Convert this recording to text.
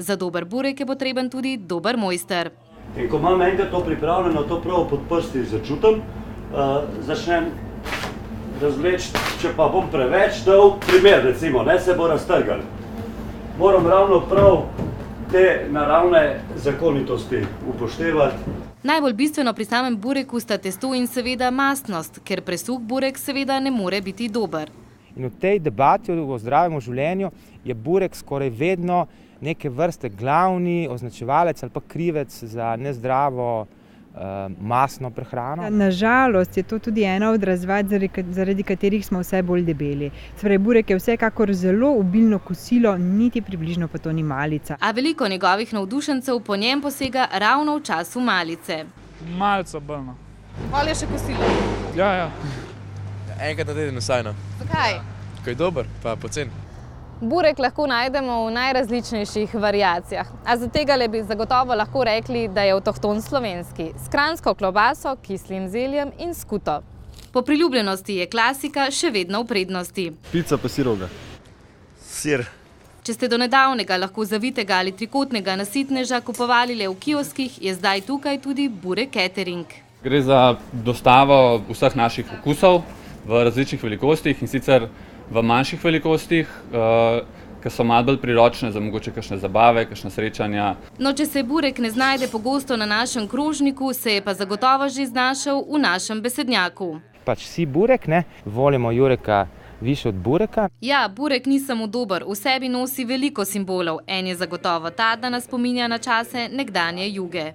Za dober burek je potreben tudi dober mojster. In ko imam enkrat to pripravljeno, to prav pod prsti začutim, začnem razvleči, če pa bom preveč dal, primer recimo, ne se bo raztrgal. Moram ravno prav te naravne zakonitosti upoštevati. Najbolj bistveno pri samem bureku sta testo in seveda mastnost, ker presuh burek seveda ne more biti dober. In v tej debati o zdravem življenju je burek skoraj vedno neke vrste glavni označevalec ali pa krivec za nezdravo mastno prehrano. Nažalost je to tudi ena od razvad, zaradi katerih smo vse bolj debeli. Torej, burek je vsekakor zelo obilno kosilo, niti približno pa to ni malica. A veliko njegovih navdušencev po njem posega ravno v času malice. Malce obrno. Ali je še kosilo? Ja. Enkrat na teden vsaj. Zakaj? Ko je dober, pa pocen. Burek lahko najdemo v najrazličnejših variacijah, a za tega bi zagotovo lahko rekli, da je avtohton slovenski, s kranjsko klobaso, kislim zeljem in skuto. Po priljubljenosti je klasika še vedno v prednosti. Pica pa siroga. Sir. Če ste do nedavnega lahko zavitega ali trikotnega nasitneža kupovali le v kioskih, je zdaj tukaj tudi Burek Catering. Gre za dostavo vseh naših okusov v različnih velikostih in sicer v manjših velikostih, ki so malo bolj priročne za mogoče kakšne zabave, kakšne srečanja. No, če se burek ne znajde pogosto na našem krožniku, se je pa zagotovo že znašel v našem besednjaku. Pač vsi burek, ne, volimo Jureka više od bureka. Ja, burek ni samo dober, v sebi nosi veliko simbolov. En je zagotovo ta, da nas spominja na čase nekdanje Juge.